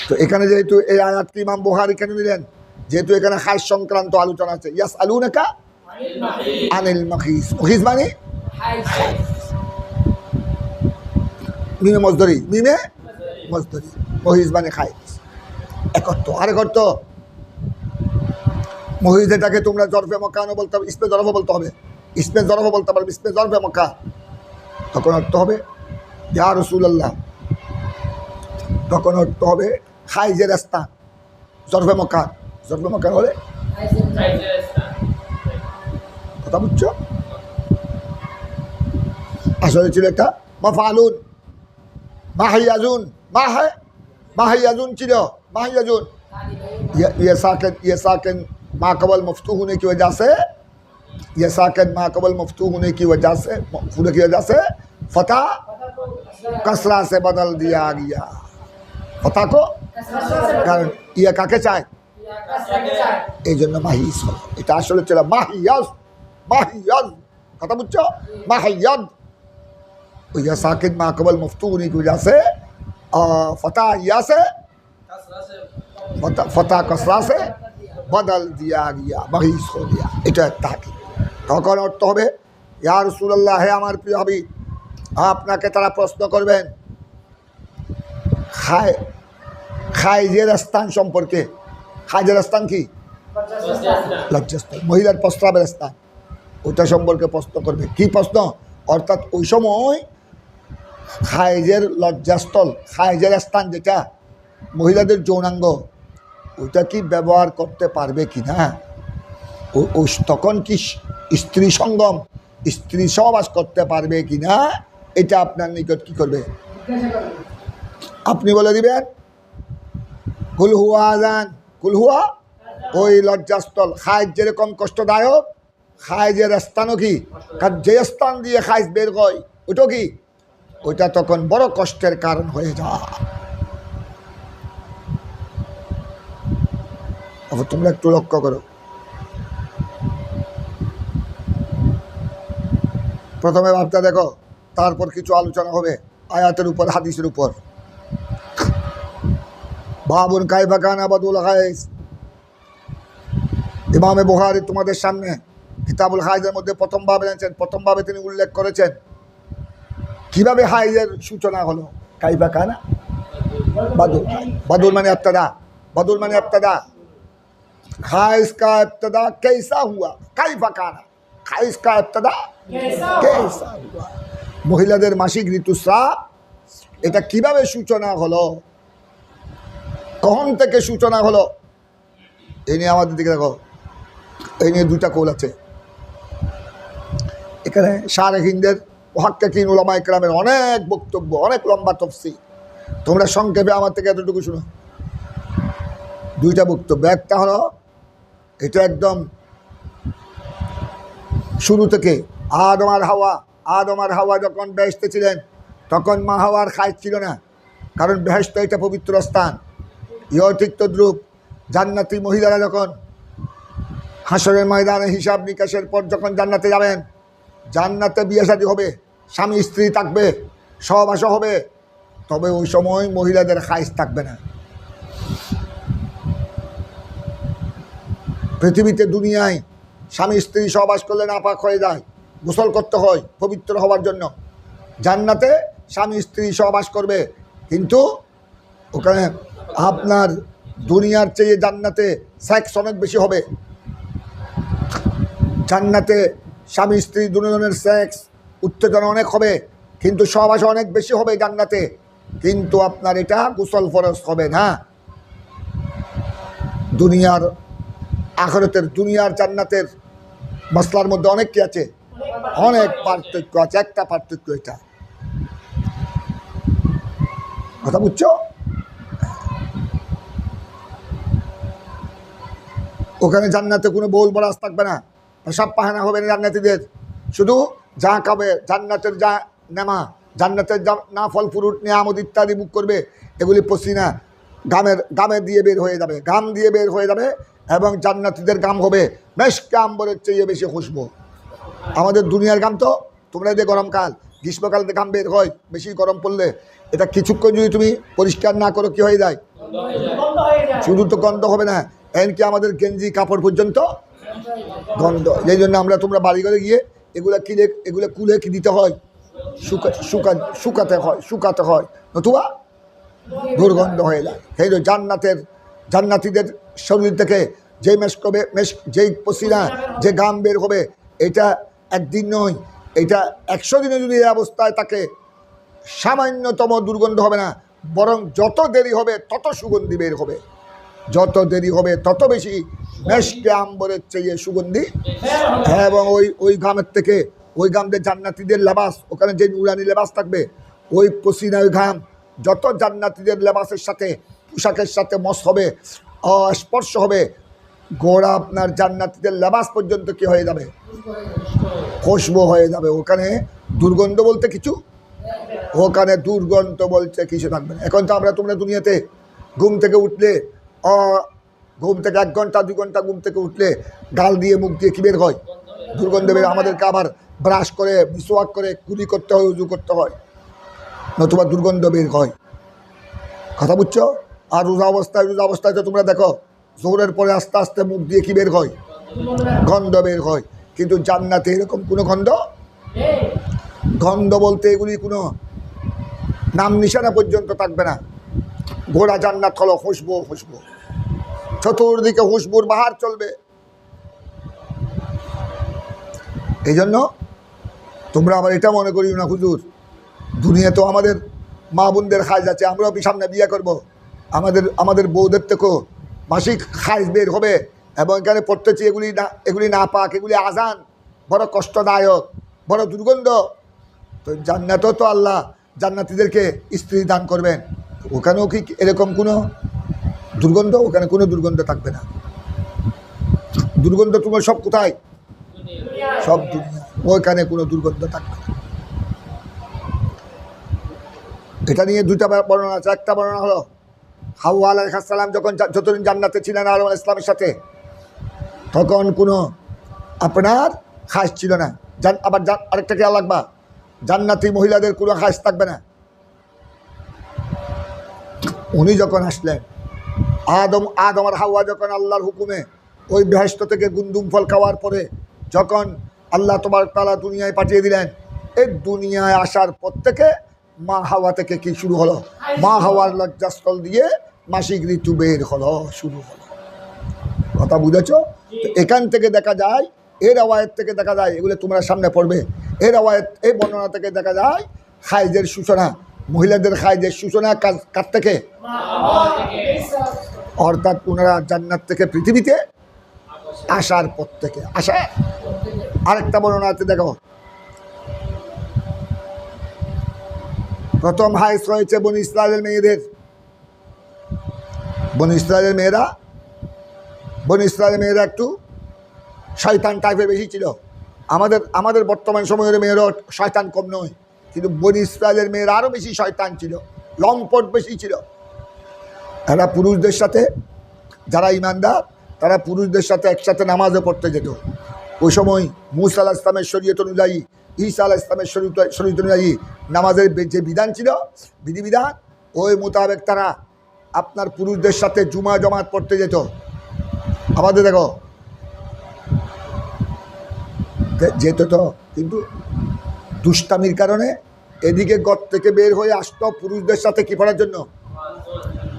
তো এখানে যেহেতু এই আয়াতটি ইমাম বুখারী কেন নিলেন, যেহেতু এখানে হাইজ সংক্রান্ত আলোচনা আছে। ইয়াসআলুনাকা আনিল মাহিজ, মহিজ মানে মিমে মজদরি, মিমে মজদরি, মহিজ মানে হাইজ। এক অর্থ। আরেক অর্থ, মহিজ এটাকে তোমরা জরফে মক্কানো বলতে হবে, ইসমে জরফ বলতে হবে, ইসমে জরফ বলতে পারবে, ইসমে জরফে মক্কা। তখন অর্থ হবে ইয়া রাসূলুল্লাহ, তখন অর্থ হবে হাইজের স্থান। জরফে মক্কা, জরফে মক্কা হলে কথা বুঝছো? আসলে ছিল একটা মাফআলুন, মাহিয়াজুন, माहियाजुन ছিল, माहियाजुन ये साकिन माकबल मफ्तू होने की वजह से, ये साकिन माकबल मफ्तू होने की वजह से फतह कसरा से बदल दिया गया। फतह को कारण ये काके चाय এই জন্য মাহিজ হলো। এটা আসলে ছিল মাহিয়াজ, মাহিয়াজ। কথা বুঝছো? মাহিয়াজ ये साकिन माकबल मफ्तू होने की वजह से फतह या से फतह कसरा से बदल दिया गया, महीज हो गया। এটা তাকিদ। তখন অর্থ হবে ইয়া রাসূলুল্লাহ, হে আমার প্রিয় হাবিব, আপনাকে তারা প্রশ্ন করবেন হাইজের স্থান সম্পর্কে। হাইজের স্থান কি? লজ্জাস্থান, মহিলার প্রস্রাবের স্থান, ওটা সম্পর্কে প্রশ্ন করবে। কি প্রশ্ন? অর্থাৎ ওই সময় হাইজের লজ্জাস্থল, হাইজের স্থান যেটা মহিলাদের যৌনাঙ্গ, ওইটা কি ব্যবহার করতে পারবে কি না? তখন কি স্ত্রী সঙ্গম, স্ত্রী সহবাস করতে পারবে কি না, এটা আপনার নিকট কি করবে? আপনি বলে দিবেন কুল হুয়া আযান, কুল হুয়া। ওই লজ্জাস্থল হাইজ যেরকম কষ্টদায়ক, হাইজের স্থানও কি, কারণ যে স্থান দিয়ে হাইজ বের হয় ওইটা কি, ওইটা তখন বড় কষ্টের কারণ হয়ে যায়। তোমরা একটু লক্ষ্য করো, প্রথমে ভাবটা দেখো, তারপর কিছু আলোচনা হবে আয়াতের উপর, হাদিসের উপর। বাবুন কাইফা কানা বাদুল হাইজ। ইমামে বুখারী তোমাদের সামনে কিতাবুল হাইজের মধ্যে প্রথম ভাবে এনেছেন, প্রথম ভাবে তিনি উল্লেখ করেছেন কিভাবে হাইজের সূচনা হলো। কাইফা কানা বাদুল, বাদুল মানে ইবতিদা, বাদুল মানে ইবতিদা। হাইজ কা ইবতিদা कैसा हुआ, কাইফা কানা, হাইজ কা ইবতিদা कैसा हुआ। মহিলাদের মাসিক ঋতুস্রাব এটা কিভাবে সূচনা হলো, কখন থেকে সূচনা হলো, এই নিয়ে আমাদের দিকে দেখো, এই নিয়ে দুটা কৌল আছে। এখানে শারহিনদের, মুহাক্কিকিন, উলামায়ে কেরামের অনেক বক্তব্য, অনেক লম্বা তাফসীর। তোমরা সংক্ষেপে আমার থেকে এতটুকু শুনো। দুইটা বক্তব্য, একটা হলো এটা একদম শুরু থেকে আদম আর হাওয়া যখন বেহেশতে ছিলেন তখন মা হাওয়ার হাইজ ছিল না, কারণ বেহেশত এটা পবিত্র স্থান। ইও ঠিক তদ্রূপ জান্নাতি মহিলারা যখন হাসরের ময়দানে হিসাব নিকাশের পর যখন জান্নাতে যাবেন, জান্নাতে বিয়ে শাদী হবে, স্বামী স্ত্রী থাকবে, সহবাস হবে, তবে ওই সময় মহিলাদের হাইজ থাকবে না। পৃথিবীতে দুনিয়ায় স্বামী স্ত্রী সহবাস করলে নাপাক হয়ে যায়, গোসল করতে হয় পবিত্র হওয়ার জন্য। জান্নাতে স্বামী স্ত্রী সহবাস করবে, কিন্তু ওখানে আপনার দুনিয়ার চেয়ে জান্নাতে সেক্স অনেক বেশি হবে। জান্নাতে স্বামী স্ত্রী দুজনের সেক্স উত্তেজনা অনেক হবে, কিন্তু সহবাস অনেক বেশি হবে জান্নাতে, কিন্তু আপনার এটা গোসল ফরজ হবে না। দুনিয়ার আখিরাতের, দুনিয়ার জান্নাতের মসলার মধ্যে অনেক কি আছে, অনেক পার্থক্য আছে। একটা পার্থক্য এটা, কথা বুঝছো? ওখানে জান্নাতে কোনো বউল বরাজ থাকবে না, সব পাহানা হবে না জান্নাতীদের। শুধু যা খাবে, জান্নাতের যা নেমা, জান্নাতের যা না ফল ফ্রুট, নিয়ামত ইত্যাদি বুক করবে, এগুলি পসিনা গামে দিয়ে বের হয়ে যাবে, গাম দিয়ে বের হয়ে যাবে। এবং জান্নাতীদের গাম হবে মেশকে আম্বরের চেয়ে বেশি খুশবু। আমাদের দুনিয়ার গাম তো, তোমরা যে গরমকাল, গ্রীষ্মকালে গাম বের হয় বেশি, গরম পড়লে এটা কিছুক্ষণ যদি তুমি পরিষ্কার না করো কি হয়ে যায়, শুধু তো গন্ধ হবে না, এমনকি আমাদের গেঞ্জি কাপড় পর্যন্ত গন্ধ। যেই জন্য আমরা তোমরা বাড়ি ঘরে গিয়ে এগুলো কুলে কি দিতে হয়, শুকাতে হয়, নতুবা দুর্গন্ধ হয়ে যায়। সেই জন্য জান্নাতীদের শরীর থেকে যে যেই পসিনা, যে গাম বের হবে, এটা একদিন নয়, এটা 100 দিনে যদি এই অবস্থায় থাকে সামান্যতম দুর্গন্ধ হবে না, বরং যত দেরি হবে তত সুগন্ধি বের হবে, যত দেরি হবে তত বেশি মেশকে আম্বরের চেয়ে সুগন্ধি। এবং ওই গামের থেকে, ওই গামদের জান্নাতীদের লেবাস, ওখানে যে নুরানি লেবাস থাকবে, ওই পসিনা, ওই ঘাম যত জান্নাতীদের লেবাসের সাথে, পোশাকের সাথে মস হবে, স্পর্শ হবে, গোড়া আপনার জান্নাতীদের লেবাস পর্যন্ত কি হয়ে যাবে, খুশবু হয়ে যাবে। ওখানে দুর্গন্ধ বলতে কিছু, ওখানে দুর্গন্ধ বলতে কিছু থাকবে না। এখন তো তোমরা দুনিয়াতে ঘুম থেকে উঠলে, ঘুম থেকে 1 ঘন্টা 2 ঘন্টা ঘুম থেকে উঠলে গাল দিয়ে মুখ দিয়ে কী বের হয়, দুর্গন্ধ বের। আমাদেরকে আবার ব্রাশ করে, মিসওয়াক করে, কুলি করতে হয়, উজু করতে হয়, নতুবা দুর্গন্ধ বের হয়। কথা বুঝছো? আর রোজা অবস্থায় তো তোমরা দেখো জোহরের পরে আস্তে আস্তে মুখ দিয়ে কী বের হয়, গন্ধ বের হয়। কিন্তু জান্নাতে এরকম কোনো গন্ধ বলতে এগুলি কোনো নাম নিশানা পর্যন্ত থাকবে না। গোড়া জান্নাত হলো খুশবু, চতুর্দিকে খুশবুর বাহার চলবে। এই জন্য তোমরা আবার এটা মনে করিও না হুজুর, দুনিয়া তো আমাদের মা বোনদের খাইজ আছে, আমরাও সামনে বিয়ে করব, আমাদের বউদের থেকেও মাসিক খাইজ বের হবে, এবং এখানে পড়তেছি এগুলি না পাক, এগুলি আজান, বড় কষ্টদায়ক, বড় দুর্গন্ধ। তো জান্নাতও তো আল্লাহ জান্নাতীদেরকে স্ত্রী দান করবেন, ওখানেও কি এরকম কোনো দুর্গন্ধ? ওখানে কোনো দুর্গন্ধ থাকবে না। দুর্গন্ধ তোমার সব কোথায়, সব দুনিয়া, ওইখানে কোনো দুর্গন্ধ থাকবে না। এটা নিয়ে 2টা বর্ণনা আছে। একটা বর্ণনা হলো হাওয়া আলাইহিস সালাম যতদিন জান্নাতে ছিলেন আদম আলাইহিস সালামের সাথে, তখন কোনো আপনার খাস ছিল না। আবার আরেকটা খেয়াল রাখবা, জান্নাতি মহিলাদের কোনো খাস থাকবে না। উনি যখন আসলেন, আদম আর হাওয়া যখন আল্লাহর হুকুমে ওই বেহেশত থেকে গুন্দুম ফল খাওয়ার পরে যখন আল্লাহ তাবারক তাআলা দুনিয়ায় পাঠিয়ে দিলেন, এই দুনিয়ায় আসার পর থেকে মা হাওয়া থেকে কি শুরু হলো, মা হাওয়ার লজ্জাস্থল দিয়ে মাসিক ঋতু বের হলো, শুরু হলো। কথা বুঝেছ? তো এখান থেকে দেখা যায়, এর আওয়ায়াত থেকে দেখা যায়, এগুলো তোমরা সামনে পড়বে, এর আওয়ায়াত, এই বর্ণনা থেকে দেখা যায় খাইজের সূচনা, মহিলাদের খাইজের সূচনা কার থেকে, অর্থাৎ ওনারা জান্নাত থেকে পৃথিবীতে আসার পর থেকে আসে। আরেকটা বর্ণনাতে দেখো, প্রথম হাইস হয়েছে বনি ইসরায়েলের মেয়েদের। বনি ইসরায়েলের মেয়েরা একটু শয়তান টাইপের বেশি ছিল। আমাদের বর্তমান সময়ের মেয়েরও শয়তান কম নয়, কিন্তু বনি ইসরায়েলের মেয়েরা আরও বেশি শয়তান ছিল, লম্পট বেশি ছিল। এরা পুরুষদের সাথে, যারা ইমানদার তারা পুরুষদের সাথে একসাথে নামাজে পড়তে যেত। ওই সময় মুসা আলাইহিস সালামের শরীয়ত অনুযায়ী, ঈসা আলাইহিস সালামের শরীয়ত অনুযায়ী নামাজের যে বিধান ছিল, বিধিবিধান, ওই মোতাবেক তারা আপনার পুরুষদের সাথে জুমা জমাত পড়তে যেত। আমাদের দেখো যেত তো, কিন্তু দুষ্টামির কারণে এদিকে গত থেকে বের হয়ে আসতো পুরুষদের সাথে কি পড়ার জন্য,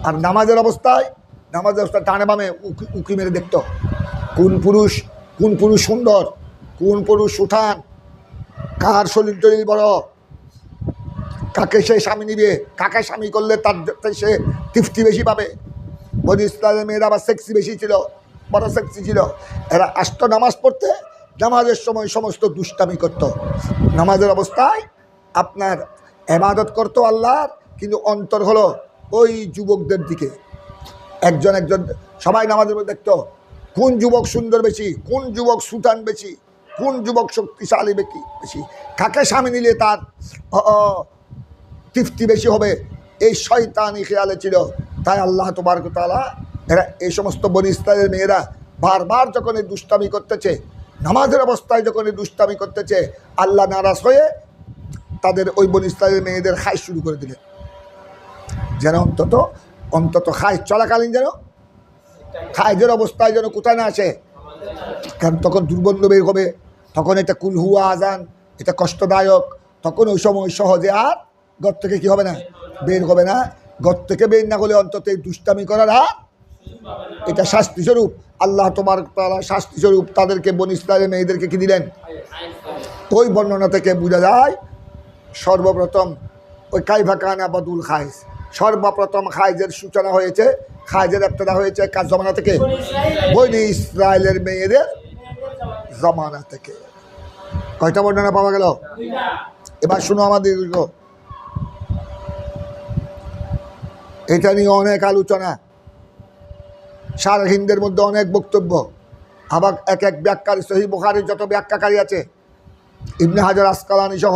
আর নামাজের অবস্থায় টানে বামে উকি মেরে দেখতো কোন পুরুষ সুন্দর, কোন পুরুষ উঠান, কার শরীর টরীর বড়, কাকে সে স্বামী নিবে, কাকে স্বামী করলে তার সে তৃপ্তি বেশি পাবে। বনি ইসরায়েলের মেয়েরা আবার সেক্সি বেশি ছিল, বড় সেক্সি ছিল। এরা আসতো নামাজ পড়তে, নামাজের সময় সমস্ত দুষ্টামি করত। নামাজের অবস্থায় আপনার ইবাদত করতো আল্লাহর, কিন্তু অন্তর হলো ওই যুবকদের দিকে। একজন সবাই নামাজের মধ্যে দেখতো কোন যুবক সুন্দর বেশি, কোন যুবক সুতান বেশি, কোন যুবক শক্তিশালী বেশি, কাকে স্বামী নিলে তার তৃপ্তি বেশি হবে, এই শয়তানি খেয়ালে ছিল। তাই আল্লাহ তাবারক ওয়া তাআলা এরা এই সমস্ত বনি ইসরায়েলের মেয়েরা বারবার যখন এই দুষ্টামি করতেছে, নামাজের অবস্থায় যখন এই দুষ্টামি করতেছে, আল্লাহ নারাজ হয়ে তাদের ওই বনি ইসরায়েলের মেয়েদের খাই শুরু করে দিলেন, যেন অন্তত অন্তত খায় চলাকালীন যেন খায়জের অবস্থায় যেন কোথায় না আসে, কারণ তখন দুর্গন্ধ বের হবে, তখন এটা কুলহুয়া আজান, এটা কষ্টদায়ক, তখন ওই সময় সহজে আর ঘর থেকে কি হবে না, বের হবে না। ঘর থেকে বের না হলে অন্তত এই দুষ্টামি করার আর এটা শাস্তিস্বরূপ। আল্লাহ তোমার তাআলা শাস্তিস্বরূপ তাদেরকে বনী ইসরাইলের মেয়েদেরকে কি দিলেন। ওই বর্ণনা থেকে বোঝা যায় সর্বপ্রথম ওই কাইফা কানা বাদুল খাইজ, সর্বপ্রথম খাইজের সূচনা হয়েছে, খাইজের ইবতিদা হয়েছে কার জমানা থেকে, বনী ইসরাইলের মেয়েদের জমানা থেকে। কয়টা বর্ণনা পাওয়া গেল? এবার শুনো আমাদের, এটা নিয়ে অনেক আলোচনা, শারহিনদের মধ্যে অনেক বক্তব্য, আবার এক এক ব্যাখ্যাকারী, সহিহ বুখারীর যত ব্যাখ্যাকারী আছে, ইবনে হাজার আসকালানি সহ,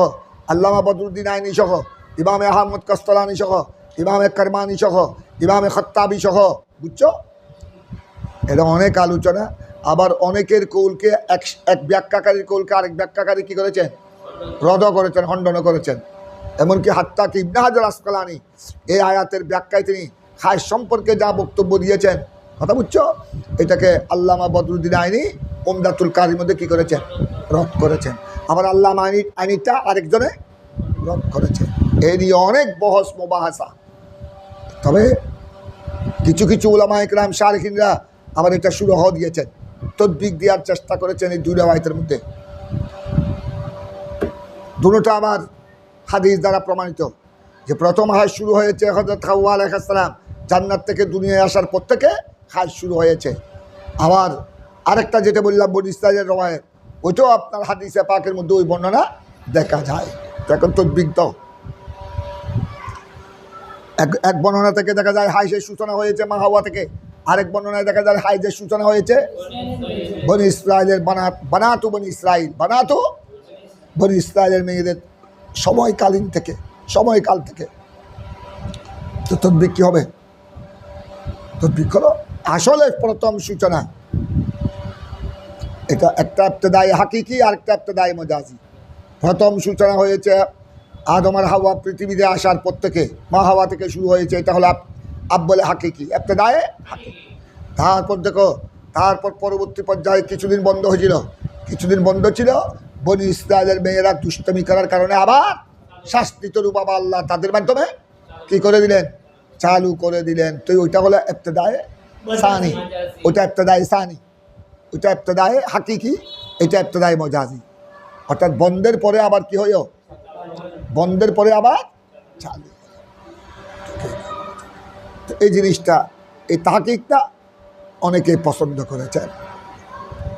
আল্লামা বদরুদ্দিন আইনি সহ, ইমামে আহমদ কাস্তালানি সহ, ইমামে কারমানি সহ, ইমামে খত্তাবি সহ, বুঝছো? এটা অনেক আলোচনা। আবার অনেকের কৌলকে এক ব্যাখ্যাকারীর কৌলকে আরেক ব্যাখ্যাকারী কী করেছেন, রদ করেছেন, খণ্ডন করেছেন। এমনকি হাত্তা কি ইবনে হাজার আসকালানি এই আয়াতের ব্যাখ্যায় তিনি খায় সম্পর্কে যা বক্তব্য দিয়েছেন, কথা বুঝছো, এটাকে আল্লামা বদরুদ্দিন আইনি উমদাতুল কারির মধ্যে কী করেছেন, রদ করেছেন। আবার আল্লামা আইনিটা আরেকজনে রদ করেছেন। এই নিয়ে অনেক বহস মুবাহাসা। তবে কিছু কিছু উলামা ইকরাম শারহিনরা আবার এটা সুরাহ দিয়েছেন, তদবিক দেওয়ার চেষ্টা করেছেন এই দুই রাওয়ায়াতের মধ্যে। দুটোটা আমার হাদিস দ্বারা প্রমাণিত যে প্রথম হাজ শুরু হয়েছে হযরত হাওয়া আলাইহিস সালাম জান্নাত থেকে দুনিয়ায় আসার পর থেকে হাজ শুরু হয়েছে। আবার আরেকটা যেটা বললাম বনী ইসরাইলের রাওয়ায়াত, ওইটাও আপনার হাদিসে পাকের মধ্যে ওই বর্ণনা দেখা যায়। এখন তদবিক দাও, এক বর্ণনা থেকে দেখা যায় হাইজের সূচনা হয়েছে মা হাওয়া থেকে, আরেক বর্ণনায় দেখা যায় হাইজের সূচনা হয়েছে বনী ইসরাইলের বানাতু বনী ইসরাইল, বানাতু বনী ইসরাইলের মেয়েদের সময়কালীন থেকে, সময়কাল থেকে। তো তদবিক কী হবে? তদবিক হলো আসলে প্রথম সূচনা, এটা একটা ইবতিদায়ে হাকিকি আর একটা ইবতিদায়ে মজাজি। প্রথম সূচনা হয়েছে আদম আর হাওয়া পৃথিবীতে আসার পর থেকে, মা হাওয়া থেকে শুরু হয়েছে, এটা হলো আব্বলে হাকিকি, ইবতিদায়ে হাকিকি। তারপর দেখো, তারপর পরবর্তী পর্যায়ে কিছুদিন বন্ধ হয়েছিল, কিছুদিন বন্ধ ছিল, বনী ইসরাইলের মেয়েরা দুষ্টমি করার কারণে আবার শাস্তিস্বরূপ আবার আল্লাহ তাদের মাধ্যমে কী করে দিলেন, চালু করে দিলেন। তো ওইটা হলো ইবতিদায়ে সানি, ওইটা ইবতিদায়ে সানি, ওইটা ইবতিদায়ে হাকিকি, এটা ইবতিদায়ে মজাজি। অর্থাৎ বন্ধের পরে আবার কি হইও, বন্ধের পরে আবার চালু। তো এই জিনিসটা, এই তাহকিকটা অনেকে পছন্দ করেছেন।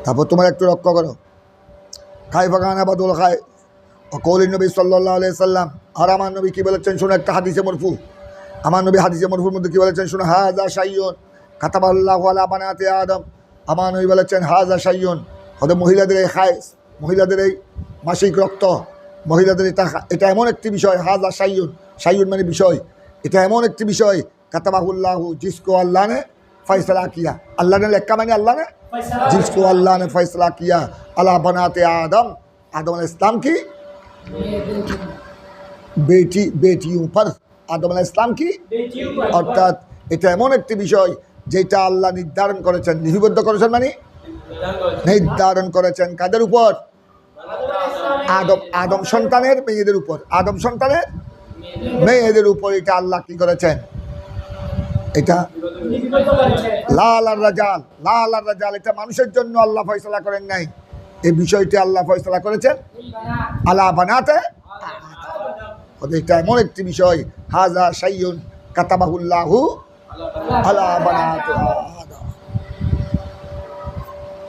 তারপর তোমার একটু লক্ষ্য করো, কাইফা কানা বাদুল খাই কৌলি নবী সাল্লাল্লাহু আলাইহি সাল্লাম, আর আমার নবী কী বলেছেন শোনো, একটা হাদিসে মরফু, আমার নবী হাদিসে মরফুর মধ্যে কী বলেছেন শোনো, হাযা শাইউন কাতাবাল্লাহু আলা বানাতি আদম, আমার নবী বলেছেন হাযা শাইউন, হয়তো মহিলাদের এই খায়, মহিলাদের এই মাসিক রক্ত, মহিলাদের এটা এমন একটি বিষয়, হাযা শাইউন, শাইউন মানে বিষয়, এটা এমন একটি বিষয়, কাতাবাহুল্লাহু জিসকো আল্লাহ ने फैसला किया, अल्लाह ने लिखा मैंने अल्लाह ने जिसको अल्लाह ने फैसला किया अला बनाते आदम, आदम अलैहिस्सलाम की बेटियों पर, आदम अलैहिस्सलाम की, অর্থাৎ এটা এমন একটি বিষয় যেটা আল্লাহ নির্ধারণ করেছেন, লিপিবদ্ধ করেছেন, মানে নির্ধারণ করেছেন কাদের উপর, আদম সন্তানের মেয়েদের উপর, আদম সন্তানের মেয়েদের উপর এটা আল্লাহ কি করেছেন, এটা লাল আর রাজাল, লাল আর রাজাল, এটা মানুষের জন্য আল্লাহ ফয়সালা করেন নাই, এই বিষয়টি আল্লাহ ফয়সালা করেছেন আলা বানাতে। এটা এমন একটি বিষয়, হাযা শাইউন কাতাবাহুল্লাহু আলা বানাতে আদম।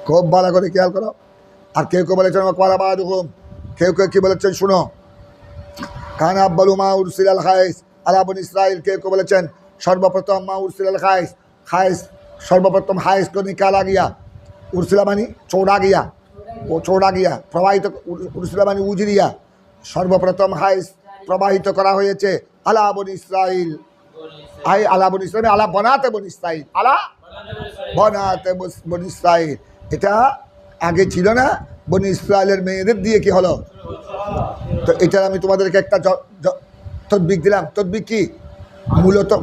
খুব ভালো করে খেয়াল করো। আর কেউ কেউ বলেছেন ওয়ালাবাদুহুম, কেউ কেউ কি বলেছেন শুনো, কানা আব্বালু মা উরসিলাল খাইস আলা বনী ইসরাইল, কেউ কেউ বলেছেন সর্বপ্রথম মা উরসিলাল খাইস, খাইস সর্বপ্রথম হাইস को निकाला गया, उर्सिला मानी छोड़ा गया, वो छोड़ा गया, প্রবাহিত, উরসিলা মানি উজরিয়া, সর্বপ্রথম হাইস প্রবাহিত করা হয়েছে আলা বনী ইসরাইল, আই আলা বনী ইসরাইল, আলা বানাতে বনী ইসরাইল, আলা বানাতে বনী ইসরাইল, এটা আগে ছিল না, বনী ইসরাইলের মেয়েদের দিয়ে কি হলো। তো এটার আমি তোমাদেরকে একটা তদবিক দিলাম, তদবিক কি,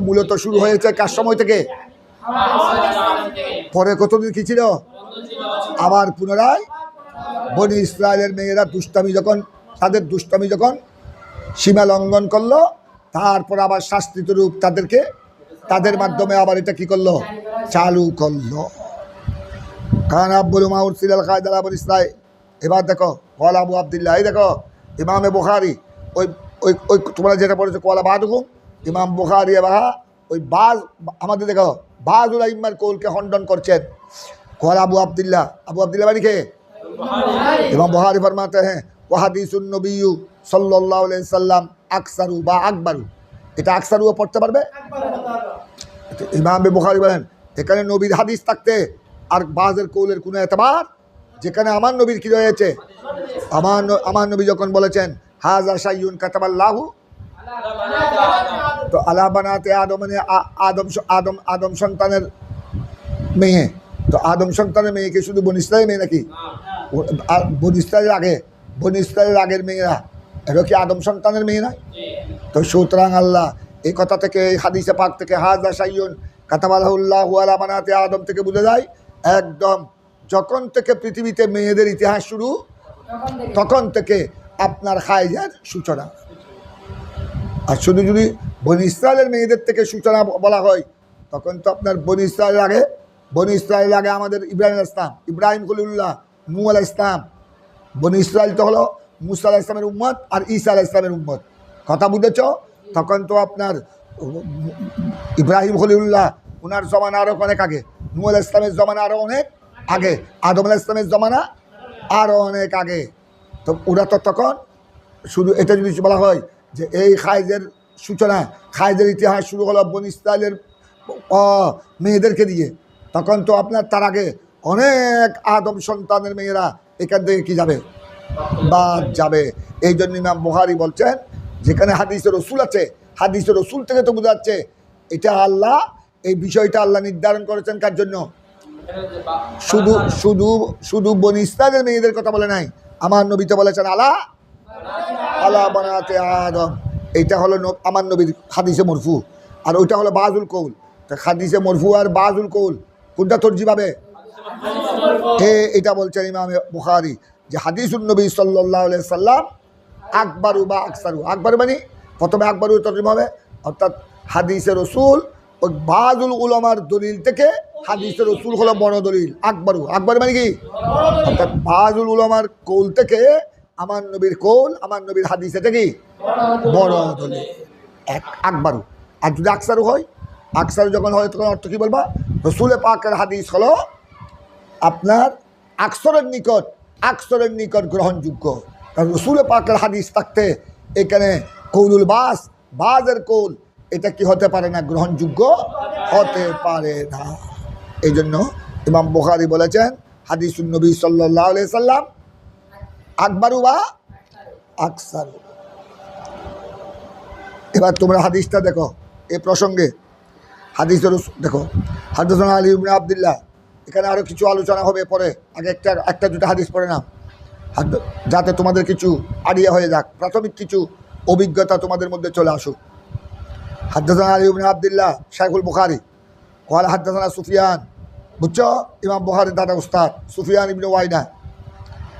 মূলত শুরু হয়েছে কার সময় থেকে? পরে কতদিন কি ছিল? আবার পুনরায় বনি ইসরায়েলের মেয়েরা তাদের দুষ্টামি যখন সীমা লঙ্ঘন করলো, তারপর আবার শাস্তিত রূপ তাদের মাধ্যমে আবার এটা কি করলো? চালু করলো। কারণ আব্বুল মাউর সিলাল কায়দাল আবুল ইসরাইল। এবার দেখো ওয়ালা আবু আবদুল্লাহ, এই দেখো ইমামে বুখারী ওই ওই ওই তোমরা যেটা পড়েছো কোয়ালা বাহাদুকুম, ইমাম বুখারী এবার ওই আমাদের দেখো বাজুল আইম্মার কৌলকে খণ্ডন করছেন। কোয়ালা আবু আবদুল্লাহ বাড়ি কে? ইমাম বুখারী ফরমাতে হ্যাঁ ওয়া হাদিসুন নবী সাল্লাল্লাহু আলাইহি সাল্লাম আকসারু বা আকবারু, এটা আকসারুও পড়তে পারবে। ইমাম বুখারী বলেন এখানে নবীর হাদিস থাকতে আর বাজের কৌলের কোনো এতবার, যেখানে আমার নবীর কি রয়েছে, আমার নবী যখন বলেছেন হাজা শাইউন কাতাবাল্লাহু, তো আলা বানাতে আদম মানে আদম সন্তানের মেয়ে, তো আদম সন্তানের মেয়েকে শুধু বনি ইসরায়েলের মেয়ে নাকি? আর বনি ইসরায়েলের আগের মেয়েরা এটা কি আদম সন্তানের মেয়ে নয়? তো সুতরাং আল্লাহ এই কথা থেকে, এই হাদিসে পাক থেকে হাজা শাইউন কাতাবাল্লাহু আলা বানাতে আদম থেকে বুঝে যায় একদম যখন থেকে পৃথিবীতে মেয়েদের ইতিহাস শুরু, তখন থেকে আপনার হাইজের সূচনা। আর শুধু যদি বনি ইসরায়েলের মেয়েদের থেকে সূচনা বলা হয়, তখন তো আপনার বনি ইসরায়েল আগে আমাদের ইব্রাহিম খলিলুল্লাহ, নূহ আলাইহিস সালাম। বনি ইসরায়েল তো হলো মুসা আলাইহিস সালামের উম্মত আর ঈসা আলাইহিস সালামের উম্মত। কথা বুঝেছ? তখন তো আপনার ইব্রাহিম খলিলুল্লাহ ওনার জমানা আরও অনেক আগে, নূহ আলাইহিস সালামের জমানা আরও অনেক আগে, আদম আলাইহিস সালামের জমানা আরও অনেক আগে। তো ওরা তো তখন শুধু এটা যদি বলা হয় যে এই খাইজের সূচনা, খাইজের ইতিহাস শুরু হলো বনি ইসরায়েলের মেয়েদেরকে দিয়ে, তখন তো আপনার তার আগে অনেক আদম সন্তানের মেয়েরা এখান থেকে কি যাবে? বাদ যাবে। এই জন্য ইমাম বুখারী বলছেন যেখানে হাদিসের রসুল আছে, হাদিসের রসুল থেকে তো বোঝা যাচ্ছে এটা আল্লাহ, এই বিষয়টা আল্লাহ নির্ধারণ করেছেন কার জন্য? শুধু শুধু শুধু বনি ইসরায়েলের মেয়েদের কথা বলে নাই, আমার নবী তো বলেছেন আলা বানাতে আদম। এইটা হলো আমার নবীর হাদিসে মরফু, আর ওইটা হলো বাজুল কৌল। হাদিসে মরফু আর বাজুল কৌল কোনটা তরজিহ পাবে? এটা বলছেন ইমাম বুখারী যে হাদিসুন নবী সাল্লাল্লাহু আলাইহি সাল্লাম আকবারু বা আকসারু। আকবারু মানে প্রথমে আকবারু তরজিমা হবে, অর্থাৎ হাদিসে রসুল ওই বাজুল উলামার দলিল থেকে হাদিসে রসুল হলো বড় দলিল। আকবর মানে কি? অর্থাৎ বাজুল উলামার কৌল থেকে আমার নবীর কৌল, আমার নবীর হাদিস, এটা কি বড় দলিল আকবারু। আর যদি আকসারু হয়, আকসারু যখন হয় তখন অর্থ কী বলবা? রসুলে পাকের হাদিস হলো আপনার আকসরের নিকট গ্রহণযোগ্য। কারণ রসুলে পাকের হাদিস থাকতে এখানে কৌলুল বাজের কৌল এটা কি হতে পারে না? গ্রহণযোগ্য হতে পারে না। এই জন্য ইমাম বুখারী বলেছেন হাদিসুন নবী সাল্লাল্লাহু আলাইহি সাল্লাম আকবারু বা আকসারু। এবার তোমরা হাদিসটা দেখো, এ প্রসঙ্গে হাদিসের দেখো হাদদাসানা আলী ইবনে আব্দুল্লাহ, এখানে আরও কিছু আলোচনা হবে পরে, আগে একটা দুটো হাদিস পড়ে নাও যাতে তোমাদের কিছু আইডিয়া হয়ে যাক, প্রাথমিক কিছু অভিজ্ঞতা তোমাদের মধ্যে চলে আসুক। হাদদাসানা আলী ইবনে আব্দুল্লাহ শাইখুল বুখারী ক্বালা হাদদাসানা সুফিয়ান, বুঝছো ইমাম বুখারীর দাদা উস্তাদ সুফিয়ান ইবনে ওয়াইনা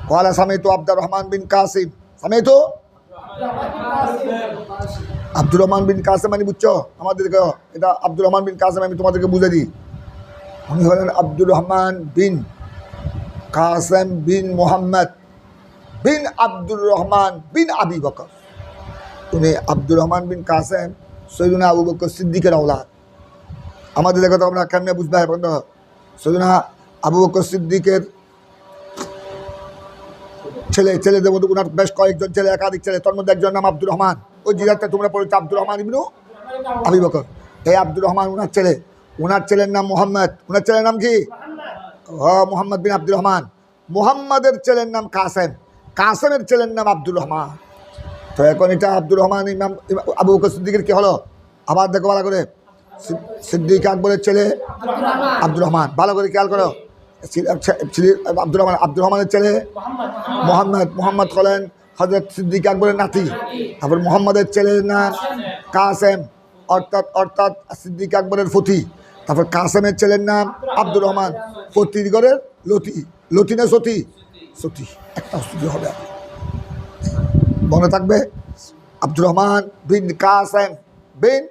ক্বালা সামিতু আব্দুর রহমান বিন কাসিম, সামিতু আব্দুর রহমান বিন কাসেম মানে বুঝছো আমাদেরকে, এটা আব্দুর রহমান বিন কাসেম আমি তোমাদেরকে বুঝে দিই, উনি হলেন আব্দুর রহমান বিন কাসেম বিন মোহাম্মদ বিন আব্দুর রহমান বিন আবি বকর। উনি আব্দুর রহমান বিন কাসেম সৈয়দনা আবু বকর সিদ্দিকের औलाद। আমাদের দেখো তো আমরা কেমনে বুঝতে হয় বন্ধু, সৈয়দনা আবু বকর সিদ্দিকের ছেলেদের মধ্যে ওনার বেশ কয়েকজন ছেলে, একাধিক ছেলে, তার মধ্যে একজন নাম আব্দুর রহমান। ওই জিরাতটা তোমরা পড়েছো আব্দুর রহমান ইবনু আবি বকর। এই আব্দুর রহমান ওনার ছেলের নাম মোহাম্মদ। ওনার ছেলের নাম কি? মোহাম্মদ বিন আব্দুর রহমান। মোহাম্মদের ছেলের নাম কাসেমের ছেলের নাম আব্দুর রহমান। তো এখন এটা আব্দুর রহমান ইমাম আবু বকর সিদ্দিকের কি হলো? আবার দেখো ভালো করে, সিদ্দিক আকবরের ছেলে আব্দুর রহমান, ভালো করে খেয়াল করো। আব্দুর রহমানের ছেলে মোহাম্মদ হলেন হজরত সিদ্দিক আকবরের নাতি। তারপর মোহাম্মদের ছেলের নাম কাসেম, অর্থাৎ অর্থাৎ সিদ্দিক আকবরের ফতি। তারপর কাসেমের ছেলের নাম আব্দুর রহমান, ফতির ঘরের লতি। লতি না সতী? সতী। একটা স্তুতি হবে, মনে থাকবে। আব্দুর রহমান বিন কাসেম বিন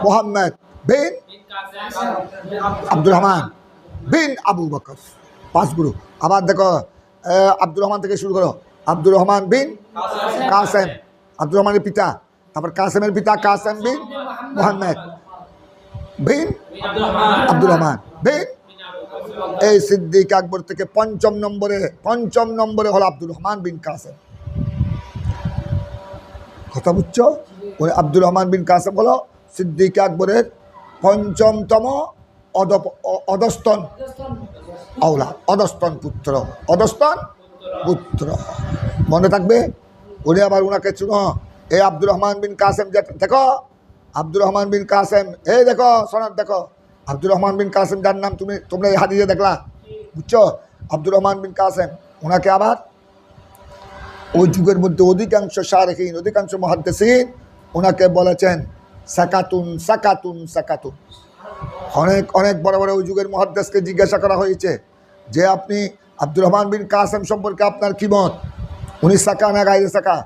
মোহাম্মদ বিন আব্দুর রহমান বিন আবু বকর, 5 গুরু। আবার দেখো আব্দুর রহমান থেকে শুরু করো। আব্দুর রহমান বিন কাসেম, আব্দুর রহমানের পিতা। তারপর কাসেমের পিতা কাসেম বিন মোহাম্মদ বিন আব্দুর রহমান বিন। এই সিদ্দিক আকবর থেকে পঞ্চম নম্বরে হলো আব্দুর রহমান বিন কাসেম। কথা বুঝছো? ওই আব্দুর রহমান বিন কাসেম হলো সিদ্দিক আকবরের পঞ্চমতম অধস্তন আওলাদ, অধস্তন পুত্র, অধস্তন পুত্র। মনে থাকবে। উনি আবার ওনাকে চুনো, এই আব্দুর রহমান বিন কাসেম, দেখো আব্দুর রহমান বিন কাসেম, এই দেখো সনদ দেখো, আব্দুর রহমান বিন কাসেম যার নাম তোমরা এই হাদিসে দেখলা, বুঝছো? আব্দুর রহমান বিন কাসেম, ওনাকে আবার ওই যুগের মধ্যে অধিকাংশ শারহিন, অধিকাংশ মুহাদ্দিসিন ওনাকে বলেছেন সাকাতুন সাকাতুন সাকাতুন। অনেক বড় বড় ওই যুগের মুহাদ্দিসকে জিজ্ঞাসা করা হয়েছে যে আপনি আব্দুর রহমান বিন কাসেম সম্পর্কে আপনার কি মত? উনি সাকা না গাইরে সাকা?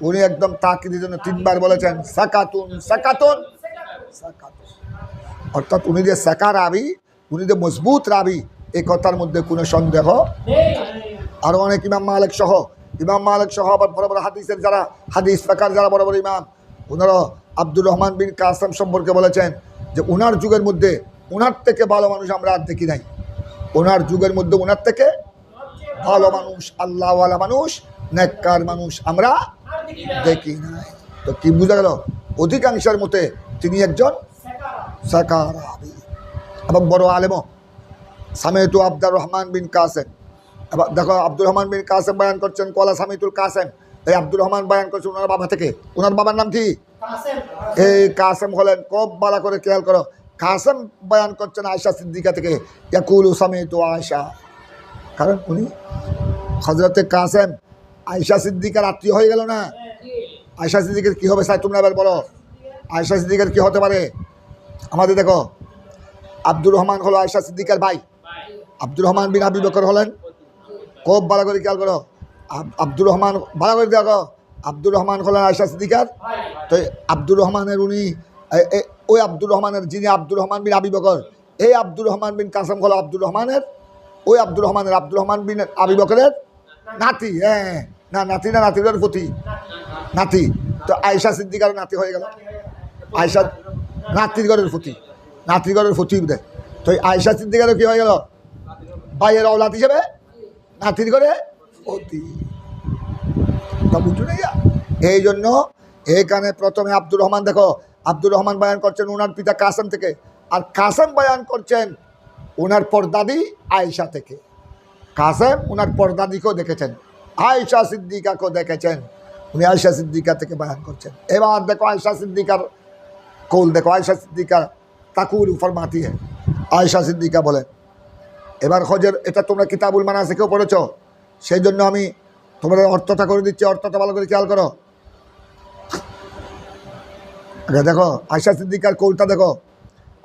উনি একদম তাকিদের জন্য 3 বার বলেছেন সাকাতুন সাকাতুন সাকাতুন। অর্থাৎ উনি যে সাকা রাবি, উনি যে মজবুত রাবি, এই কথার মধ্যে কোনো সন্দেহ নেই। আরও অনেক ইমাম মালিক সহ আবার বড় বড় হাদিসের যারা হাদিস ফাকার যারা বড় বড় ইমাম, ওনারা আব্দুর রহমান বিন কাসেম সম্পর্কে বলেছেন যে ওনার যুগের মধ্যে ওনার থেকে ভালো মানুষ আমরা আর দেখি নাই। ওনার যুগের মধ্যে ওনার থেকে ভালো মানুষ, আল্লাহওয়ালা মানুষ, নেককার মানুষ আমরা দেখি নাই। তো কি বোঝা গেল? অধিকাংশের মতে তিনি একজন সাকারাবি এবং বড় আলেমও। সামিতু আব্দুর রহমান বিন কাসেম, এবার দেখো আব্দুর রহমান বিন কাসেম বয়ান করছেন কলা সামিতুল কাসেম। এই আব্দুর রহমান বয়ান করছেন ওনার বাবা থেকে। ওনার বাবার নাম কি? এই কাসেম হলেন, খুব ভালো করে খেয়াল করো, কাসেম বয়ান করছেন আয়েশা সিদ্দিকা থেকে, ইয়াকুলু সামিতু আয়েশা। কারণ উনি হযরতে কাসেম আয়েশা সিদ্দিকার আত্মীয় হয়ে গেল না? আয়েশা সিদ্দিকের কী হবে স্যার তোমরা এবার বলো? আয়েশা সিদ্দিকার কী হতে পারে? আমাদের দেখো আব্দুর রহমান হলো আয়েশা সিদ্দিকার ভাই। আব্দুর রহমান বিন আবি বকর হলেন, খুব ভালো করে খেয়াল করো, আব্দুর রহমান ভালো করে দেখো, আব্দুর রহমান হলেন আয়েশা সিদ্দিকার। তো আব্দুর রহমানের উনি ওই আব্দুর রহমানের যিনি আব্দুর রহমান বিন আবি বকর, এই আব্দুর রহমান বিন কাসেম হলো আব্দুর রহমানের, ওই আব্দুর রহমান বিন আবি বকরের নাতি। হ্যাঁ, না নাতি না, নাতির প্রতি নাতি। তো আয়েশা সিদ্দিকার নাতি হয়ে গেল, আয়েশা নাতির ঘরের প্রতি, নাতির ঘরের প্রতি দেয়। তো আয়েশা সিদ্দিকারও কী হয়ে গেল? ভাইয়ের অওলাদ হিসেবে নাতির ঘরে অতি। বুঝছো না? এই জন্য এইখানে প্রথমে আব্দুর রহমান, দেখো আব্দুর রহমান বয়ান করছেন ওনার পিতা কাসেম থেকে, আর কাসেম বয়ান করছেন ওনার পরদাদি আয়েশা থেকে। কাসেম ওনার পরদাদিকেও দেখেছেন, আয়েশা সিদ্দিকাকেও দেখেছেন, উনি আয়েশা সিদ্দিকা থেকে বয়ান করছেন। এবার দেখো আয়েশা সিদ্দিকার কৌল দেখো, আয়েশা সিদ্দিকা তাকুল ফরমাতি হ্যাঁ, আয়েশা সিদ্দিকা বলেন। এবার হজের এটা তোমরা কিতাবুল মানাসিকেও পড়েছ, সেই জন্য আমি তোমাদের অর্থটা করে দিচ্ছি, অর্থটা ভালো করে খেয়াল করো। দেখো আয়েশা সিদ্দিকার কৌলটা দেখো,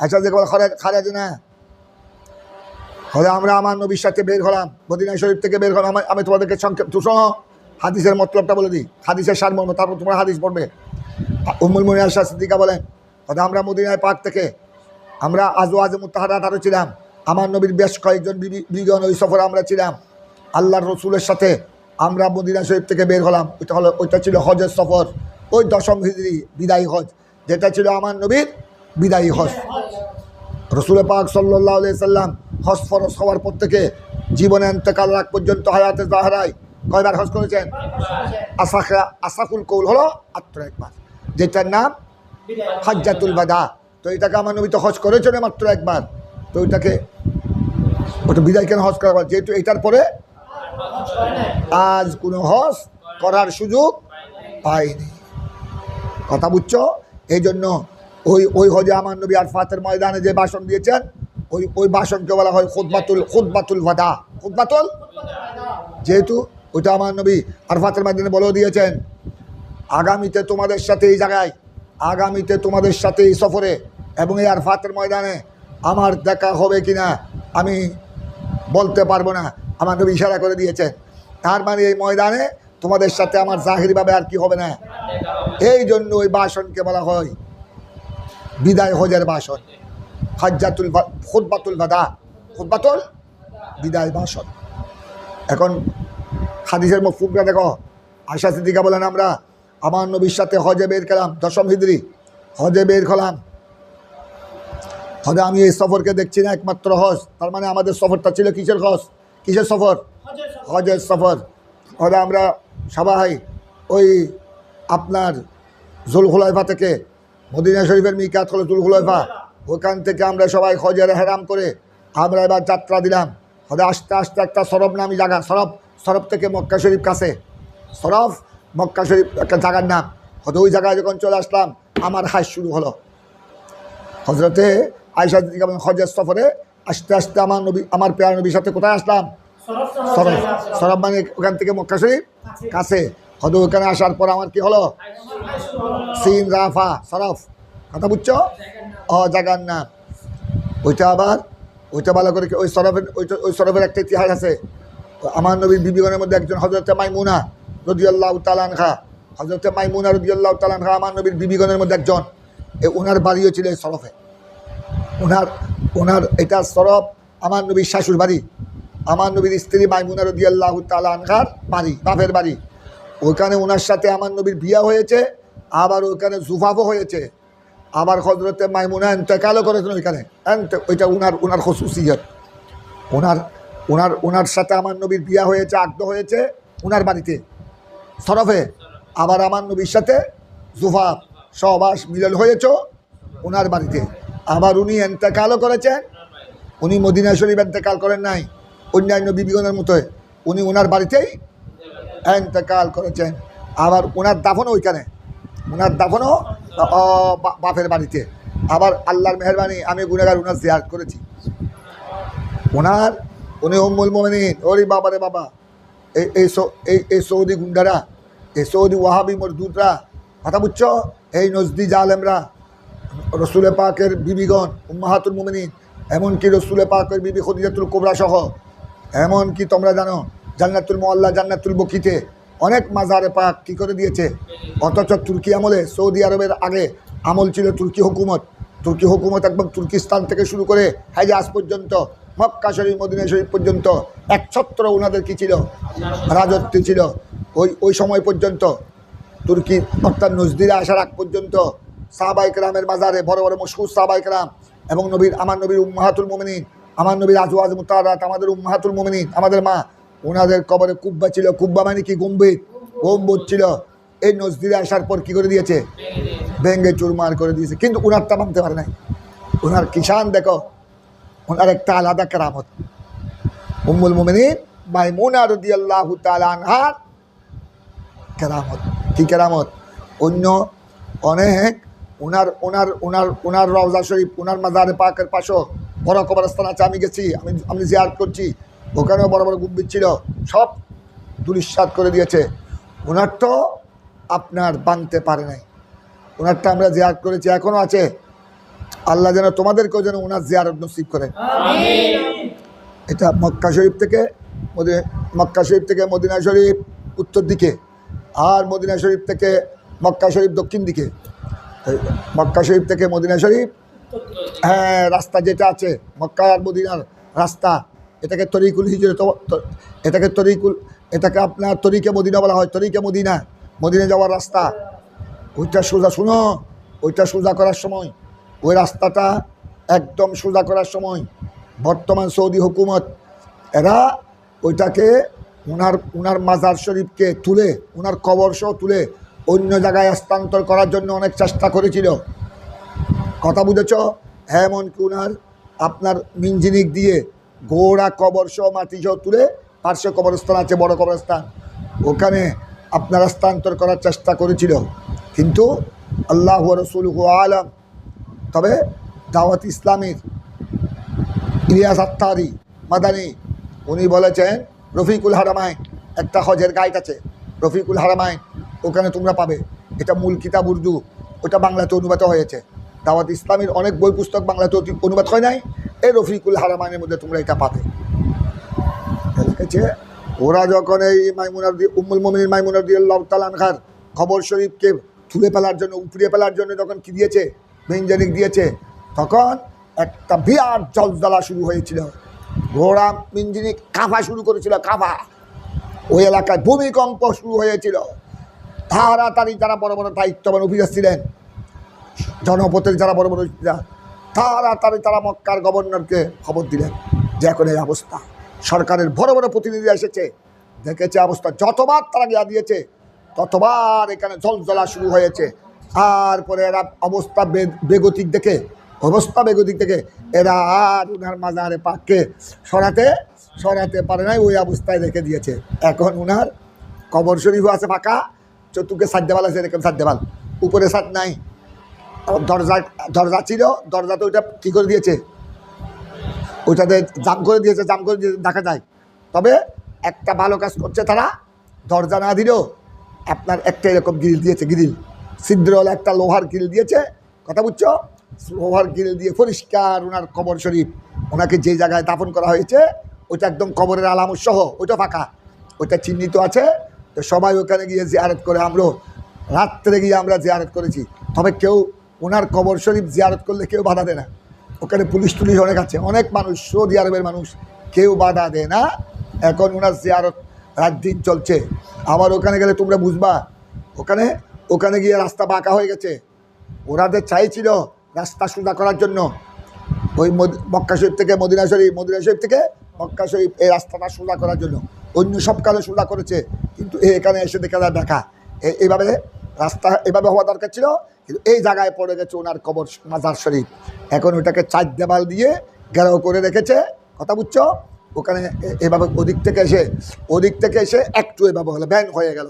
আয়েশা সিদ্দিকা খারাজ না হলে আমরা আমার নবীর সাথে বের হলাম, মদিনা শরীফ থেকে বের হলাম। আমি তোমাদেরকে সংক্ষেপ শোনো, হাদিসের মতলবটা বলে দিই, হাদিসের সারমর্ম, তারপর তোমরা হাদিস পড়বে। উম্মুল মুমিনিন আয়েশা সিদ্দিকা বলেন, আমরা মদিনায় পাক থেকে আমরা আজওয়াজে মুতাহারাত আরও ছিলাম, আমার নবীর বেশ কয়েকজন বিবিগণ ওই সফরে আমরা ছিলাম। আল্লাহর রসুলের সাথে আমরা মদিনা শরীফ থেকে বের হলাম। ওইটা ছিল হজের সফর, ওই 10ম হিজরি বিদায়ী হজ, যেটা ছিল আমার নবীর বিদায়ী হজ। রসুল পাক সাল্লাল্লাহু আলাইহি সাল্লাম হজ ফরজ হওয়ার পর থেকে জীবনে ইন্তেকাল রাখ পর্যন্ত হায়াতে জাহরায় কয়বার হজ করেছেন? আসাকুল কৌল হলো মাত্র একবার, যেটার নাম হজ্জাতুল বাদা। তো এটাকে আমার নবী তো হজ করেছেন মাত্র একবার, তো ওইটা বিদায় কেন হজ করা? যেহেতু এটার পরে আজ কোনো হজ করার সুযোগ পাইনি। কথা বুঝছো? এই জন্য ওই হজে আমার নবী আরফাতের ময়দানে যে ভাষণ দিয়েছেন, ওই ভাষণকে বলা হয় খুতবাতুল ওয়াদা। খুতবাতুল, যেহেতু ওইটা আমার নবী আরফাতের ময়দানে বলেও দিয়েছেন, আগামীতে তোমাদের সাথে এই জায়গায়, আগামীতে তোমাদের সাথে এই সফরে এবং এই আরফাতের ময়দানে আমার দেখা হবে কিনা আমি বলতে পারবো না। আমার নবী ইশারা করে দিয়েছেন, তার মানে এই ময়দানে তোমাদের সাথে আমার জাহিরভাবে আর কি হবে না। এই জন্য ওই ভাষণকে বলা হয় বিদায় হজের ভাষণ, হাজ্জাতুল খুতবাতুল বাদা, খুতবাতুল বিদায় ভাষণ। এখন হাদিসের মফহুমটা দেখো। আয়েশা সিদ্দিকা বলেন, আমরা আমার নবীর সাথে হজে বের করলাম, 10ম হিজরি হজে বের করলাম। হজে আমি এই সফরকে দেখছি না একমাত্র হজ, তার মানে আমাদের সফরটা ছিল কিসের হজ, কিসের সফর, হজের সফর। হজে আমরা সবাই ওই আপনার জুলহুলাইফা থেকে, মদিনা শরীফের মিকাত হলো জুলহুলাইফা, ওখান থেকে আমরা সবাই হজের হেরাম করে আমরা এবার যাত্রা দিলাম। হজে আস্তে আস্তে একটা সরব নামি জায়গা, সরব থেকে মক্কা শরীফ কাছে, সরফ মক্কা শরীফ একটা জায়গার নাম। হয়তো ওই জায়গায় যখন চলে আসলাম আমার হাজ শুরু হলো। হজরতে আয়েশা সিদ্দিকা বলেন, হজের সফরে আস্তে আস্তে আমার নবী, আমার প্রিয় নবীর সাথে কোথায় আসলাম, সরফ। সরফ মানে ওখান থেকে মক্কা শরীফ কাছে। হয়তো ওখানে আসার পর আমার কি হলো, সিন রাফা সরফ, কথা বুঝছো, জায়গার নাম ওইটা। আবার ওইটা ভালো করে, ওই সরফের ওই সরফের একটা ইতিহাস আছে। আমার নবীর বিবিগণের মধ্যে একজন হজরতে মাইমুনা রাদিয়াল্লাহু তাআলা আনহা, হজরতে মাইমুনা রাদিয়াল্লাহু তাআলা আনহা আমার নবীর বিবিগণের মধ্যে একজন। ওনার বাড়িও ছিল এই সরফে। ওনার এটা সরফ আমার নবীর শাশুর বাড়ি, আমার নবীর স্ত্রী মাইমুনা রাদিয়াল্লাহু তাআলা আনহার বাড়ি, বাপের বাড়ি। ওখানে ওনার সাথে আমার নবীর বিয়া হয়েছে, আবার ওখানে জুফাফও হয়েছে, আবার হজরতে মাইমুনা ইন্তেকালও করেছেন ওইখানে। ওইটা ওনার খুসুসিয়ত। ওনার সাথে আমার নবীর বিয়া হয়েছে, আকদ হয়েছে ওনার বাড়িতে সরফে। আবার আমার নবীর সাথে জুফাফ সহবাস মিলন হয়েছ ওনার বাড়িতে। আবার উনি ইন্তেকালও করেছেন, উনি মদিনা শরীফ ইন্তেকাল করেন নাই অন্যান্য বিবিগণের মতোই, উনি ওনার বাড়িতেই ইন্তেকাল করেছেন। আবার ওনার দাফনও ওইখানে, ওনার দাফনও বাপের বাড়িতে। আবার আল্লাহর মেহরবানি আমি গুনাহগার ওনার জিয়ারত করেছি। উনি উম্মুল মুমিনিন, ওরে বাবা রে বাবা, এই সৌদি গুন্ডারা, এই সৌদি ওয়াহাবি মরদুদরা, কথা বুঝছো, এই নজদি জালেমরা রসুল পাকের বিবিগণ উম্মাহাতুল মুমিনিন, এমনকি রসুল পাকের বিবি খদিজাতুল কুবরা সহ, এমনকি তোমরা জানো জান্নাতুল মুআল্লা, জান্নাতুল বকিতে অনেক মাজারে পাক কী করে দিয়েছে। অথচ তুর্কি আমলে, সৌদি আরবের আগে আমল ছিল তুর্কি হুকুমত একদম তুর্কিস্তান থেকে শুরু করে হেজাজ পর্যন্ত, মক্কা শরীফ মদিনা শরীফ পর্যন্ত একছত্র ওনাদের কী ছিল, রাজত্ব ছিল। ওই সময় পর্যন্ত তুর্কি অর্থাৎ নজদিরা আসার আগ পর্যন্ত সাহাবায়ে কেরামের মাজারে বড় বড় মশহুর সাহাবায়ে কেরাম এবং আমার নবীর উম্মাহাতুল মুমিনিন, আমার নবীর আজওয়াজ মুতাহারাত, আমাদের উম্মাহাতুল মুমিনিন, আমাদের মা, ওনাদের কবরে কুব্বা ছিল। কুব্বা মানে কি, গম্বুজ ছিল। এই নজদিরে আসার পর কী করে দিয়েছে, ভেঙ্গে চুরমার করে দিয়েছে। কিন্তু ওনারটা মানতে পারে নাই। ওনার কিষান দেখো, ওনার একটা আলাদা কেরামত। উম্মুল মুমিনিন মাইমুনা রাদিয়াল্লাহু তাআলা আনহার কেরামত, কি কেরামত। অন্য অনেক ওনার রওজা শরীফ, ওনার মাজারে পাকের পাশেও বড় কবরস্থান আছে, আমি গেছি, আমি জিয়ারত করছি, ওখানেও বড় বড় গুম্বিত ছিল, সব ধূলিসাৎ করে দিয়েছে। ওনার তো আপনার বানতে পারে নাই, ওনারটা আমরা জিয়ারত করেছি, এখনও আছে। আল্লাহ যেন তোমাদেরকেও যেন ওনার জিয়ারত নসিব করেন। এটা মক্কা শরীফ থেকে মদিনা শরীফ উত্তর দিকে, আর মদিনা শরীফ থেকে মক্কা শরীফ দক্ষিণ দিকে। মক্কা শরীফ থেকে মদিনা শরীফ, হ্যাঁ, রাস্তা যেটা আছে মক্কা আর মদিনার রাস্তা, এটাকে তরিকুল হিজরত, এটাকে আপনার তরিকে মদিনা বলা হয়। তরিকে মদিনা যাওয়ার রাস্তা, ওইটা সোজা, শুনো, ওইটা সোজা করার সময়, ওই রাস্তাটা একদম সোজা করার সময় বর্তমান সৌদি হুকুমত এরা ওইটাকে ওনার মাজার শরীফকে তুলে, ওনার কবর সহ তুলে অন্য জায়গায় স্থানান্তর করার জন্য অনেক চেষ্টা করেছিল, কথা বুঝেছ। এমনকি ওনার আপনার মিনজিনিক দিয়ে গোড়া কবর সহ মাটি সহ তুলে পার্শ্ব কবরস্থান আছে, বড় কবরস্থান, ওখানে আপনারা স্থানান্তর করার চেষ্টা করেছিল। কিন্তু আল্লাহু ওয়া রাসূলুহু আলাম। তবে দাওয়াত ইসলামীর ইলিয়াস আত্তারি মাদানী উনি বলেছেন, রফিকুল হারামাইন একটা হজের গাইড আছে, রফিকুল হারামাইন, ওখানে তোমরা পাবে। এটা মূল কিতাব উর্দু, ওটা বাংলাতে অনুবাদ হয়েছে। দাওয়াত ইসলামের অনেক বই পুস্তক বাংলাতে অনুবাদ হয় নাই, এই রফিকুল হারামাইনের মধ্যে তোমরা এটা পাবে। দেখেছে ওরা যখন এই উম্মুল মুমিনিন মাইমুনা রাদিয়াল্লাহু তাআলা আনহার কবর শরীফকে তুলে ফেলার জন্য, উপড়িয়ে ফেলার জন্য যখন কি দিয়েছে, বেঞ্জানিক দিয়েছে, তখন একটা বিরাট জলজলা শুরু হয়েছিল। ঘোড়া মিঞ্জিনিক কাঁপা শুরু করেছিল, কাঁপা। ওই এলাকায় ভূমিকম্প শুরু হয়েছিল। তাড়াতাড়ি যারা বড় বড় দায়িত্ববান অফিসার ছিলেন, জনপথের যারা বড় বড় অফিসার, তাড়াতাড়ি তারা মক্কার গভর্নরকে খবর দিলেন যে এখন এই অবস্থা। সরকারের বড় বড় প্রতিনিধি এসেছে, দেখেছে অবস্থা। যতবার তারা গিয়া দিয়েছে ততবার এখানে জলজলা শুরু হয়েছে। তারপরে এরা অবস্থা বেগতিক দেখে এরা আর উনার মাজারে পাককে সরাতে পারে নাই, ওই অবস্থায় রেখে দিয়েছে। এখন উনার কবর শরীফও আছে ফাঁকা, চতুর্থে সাত দেওয়াল আছে, এরকম সাত দেওয়াল, উপরে সাত নাই। দরজা ছিল, দরজাতে ওইটা কী করে দিয়েছে, ওইটাতে জাম করে দিয়েছে দেখা যায়। তবে একটা ভালো কাজ করছে তারা, দরজা না দিলেও আপনার একটা এরকম গ্রিল দিয়েছে, গ্রিল ছিদ্রওয়ালা একটা লোহার গ্রিল দিয়েছে। কথা বুঝছো? লোহার গ্রিল দিয়ে পরিষ্কার ওনার কবর শরীফ, ওনাকে যে জায়গায় দাফন করা হয়েছে ওইটা একদম কবরের আলামত সহ ওইটা ফাঁকা, ওইটা চিহ্নিত আছে। তো সবাই ওখানে গিয়ে জিয়ারত করে। আমরাও রাত্রে গিয়ে আমরা জিয়ারত করেছি। তবে কেউ ওনার কবর শরীফ জিয়ারত করলে কেউ বাধা দেয় না। ওখানে পুলিশ টুলিশ অনেক আছে, অনেক মানুষ, সৌদি আরবের মানুষ, কেউ বাধা দেয় না। এখন ওনার জিয়ারত রাত দিন চলছে। আবার ওখানে গেলে তোমরা বুঝবা, ওখানে গিয়ে রাস্তা বাঁকা হয়ে গেছে। ওনাদের চাইছিল রাস্তা সোজা করার জন্য, ওই মক্কা শরীফ থেকে মদিনা শরীফ থেকে মক্কা শরীফ, এই রাস্তাটা সোজা করার জন্য। অন্য সব কালে সোজা করেছে, কিন্তু এখানে এসে দেখা যায় দেখা এইভাবে রাস্তা এভাবে হওয়া দরকার ছিল, কিন্তু এই জায়গায় পড়ে গেছে ওনার কবর মাজার শরীফ। এখন ওটাকে চার দেওয়াল দিয়ে ঘেরাও করে রেখেছে। কথা বুঝছো? ওখানে এভাবে ওদিক থেকে এসে একটু এভাবে হলো, ব্যান হয়ে গেল।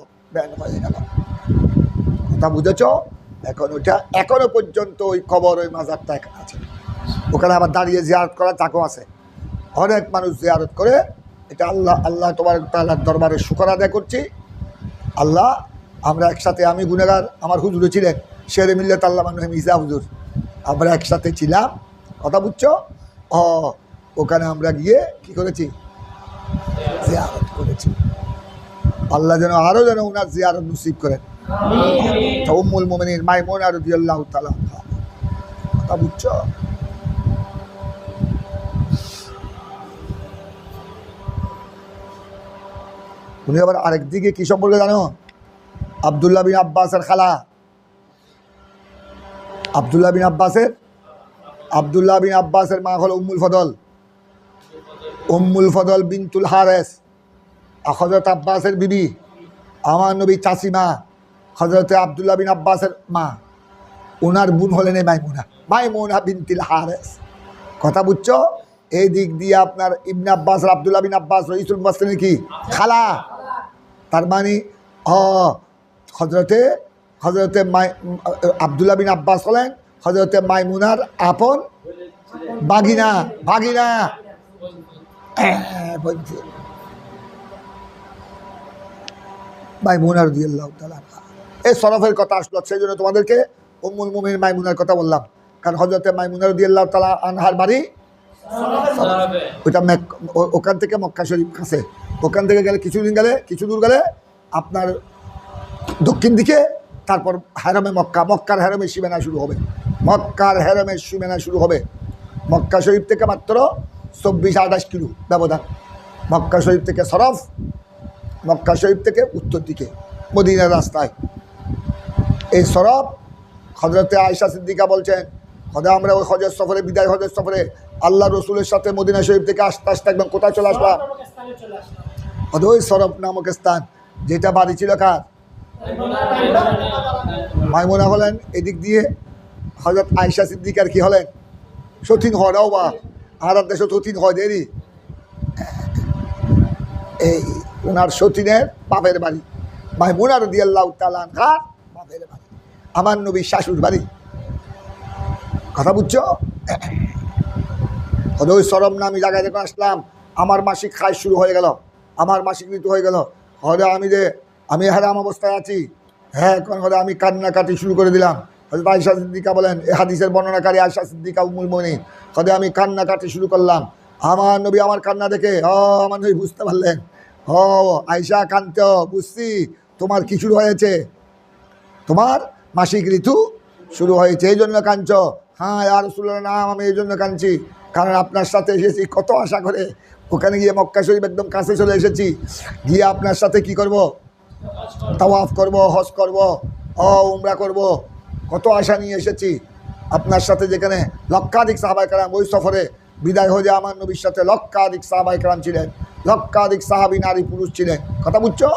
কথা বুঝেছ? এখন ওইটা এখনো পর্যন্ত ওই কবর, ওই মাজারটা আছে। ওখানে আবার দাঁড়িয়ে জিয়ারত করার জায়গা আছে, অনেক মানুষ জিয়ারত করে। এটা আল্লাহ তাবারক তাআলার দরবারে শুকর আদায় করছি। আল্লাহ, আমরা একসাথে, আমি গুনেগার, আমার হুজুরে ছিলেন শেরে মিল্লাত আল্লামা মির্জা হুজুর, আমরা একসাথে ছিলাম। কথা বুঝছো? ওখানে আমরা গিয়ে কি করেছি, জিয়ারত করেছি। আল্লাহ যেন আরও ওনার জিয়ারত নসিব করেন। উম্মুল মুমিনিন মাইমুনা রাদিয়াল্লাহু তাআলা। কথা বুঝছো? উনি আবার আরেক দিকে কি সম্পর্কে জানো? আব্দুল্লাহ বিন আব্বাসের খালা, আব্দুল্লাহ বিন আব্বাসের মা হলো উম্মুল ফদল বিনতুল হারেস, হযরত আব্বাসের বিবি, আমার নবী চাচিমা হযরত আব্দুল্লাহ বিন আব্বাসের মা। ওনার বোন হলেন এই মাইমুনা বিনতুল হারেস। কথা বুঝছো? এই দিক দিয়ে আপনার ইবনে আব্বাস, আব্দুল্লাহ বিন আব্বাস রইসুল মুফাসসিরিন কি খালা। তার মানে হজরতে আব্দুল্লাহ বিন আব্বাস হলেন হজরতে মাইমুনার আপন ভাগিনা। মাইমুনা রাদিয়াল্লাহু তাআলা। এই শরফের কথা আসলো, সেই জন্য তোমাদেরকে উম্মুল মুমিনিন মাইমুনার কথা বললাম। কারণ হজরতে মাইমুনা রাদিয়াল্লাহু তাআলা আনহার বাড়ি ওইটা ওখান থেকে মক্কা শরীফ কাছে। ওখান থেকে গেলে কিছু দূর গেলে আপনার দক্ষিণ দিকে, তারপর হেরমে মক্কার হেরমের সীমানা শুরু হবে। মক্কা শরীফ থেকে মাত্র 24-28 কিলো ব্যবধান। মক্কা শরীফ থেকে শরফ, মক্কা শরীফ থেকে উত্তর দিকে মদিনার রাস্তায়। এই শরফ হযরতে আয়েশা সিদ্দিকা বলছেন, আমরা ওই হজের সফরে, বিদায় হজের সফরে আল্লাহ রসুলের সাথে মদিনা শরীফ থেকে আস্তে আস্তে একদম কোথায় চলে আসলাম? ওই শরফ নামক স্থান, যেটা বাড়ি ছিল কার? মাইমুনা হলেন এদিক দিয়ে হযরত আয়েশা সিদ্দিকার কি হলেন? সতীন হওয়াও বা আর দেশে সতীন হয় দেরি। এই ওনার সতীনের বাপের বাড়ি, মাইমুনা রাদিয়াল্লাহু তাআলা আনহার বাপের বাড়ি, আমার নবীর শাশুর বাড়ি। কথা বুঝছো? ওই সরম নামি জায়গায় যখন আসলাম, আমার মাসিক খায় শুরু হয়ে গেল, আমার মাসিক ঋতু হয়ে গেল। হলে আমি হারাম অবস্থায় আছি, হ্যাঁ কথা আমি কান্নাকাটি শুরু করে দিলাম। হযরত আয়েশা সিদ্দিকা বলেন, এই হাদিসের বর্ণনাকারী আয়েশা সিদ্দিকা উম্মুল মুমিনিন, কথা আমি কান্নাকাটি শুরু করলাম। আমার নবী আমার কান্না দেখে আমার নবী বুঝতে পারলেন, আয়েশা কাঁদতে, বুঝছি তোমার কি শুরু হয়েছে, তোমার মাসিক ঋতু শুরু হয়েছে, এই জন্য কাঁদছ। হ্যাঁ ইয়া রাসূলুল্লাহ, নাম আমি এই জন্য কাঁদছি, কারণ আপনার সাথে এসেছি কত আশা করে, ওখানে গিয়ে মক্কা শরীফ একদম কাছে চলে এসেছি, গিয়ে আপনার সাথে কি করব, তাওয়াফ করব, হজ করব, উমরা করব, কত আশা নিয়ে এসেছি আপনার সাথে। যেখানে লক্ষাধিক সাহাবায়ে কেরাম, ওই সফরে বিদায় হয়ে আমার নবীর সাথে লক্ষাধিক সাহাবায়ে কেরাম ছিলেন, লক্ষাধিক সাহাবী নারী পুরুষ ছিলেন। কথা বুঝছো?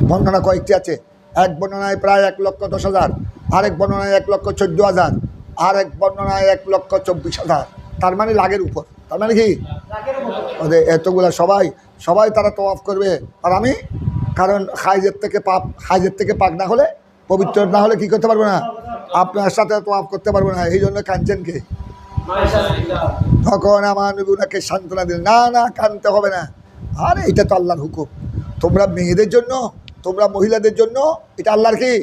বর্ণনা কয়েকটি আছে, এক বর্ণনায় প্রায় 1,10,000, আরেক বর্ণনায় 1,14,000, আরেক বর্ণনায় 1,24,000, তার মানে লাখের উপর। তার মানে কি ওদের এতগুলা সবাই তারা তওয়াফ করবে, আর আমি, কারণ হাইজের থেকে পাক না হলে, পবিত্র না হলে কি করতে পারবো না, আপনার সাথে তওয়াফ করতে পারবো না। এই জন্য কাঁদছেন কে? তখন আমার নবী ওনাকে সান্ত্বনা দিলেন, না কাঁদতে হবে না, আরে এটা তো আল্লাহর হুকুম, তোমরা মেয়েদের জন্য, তোমরা মহিলাদের জন্য, এটা আল্লাহর কি,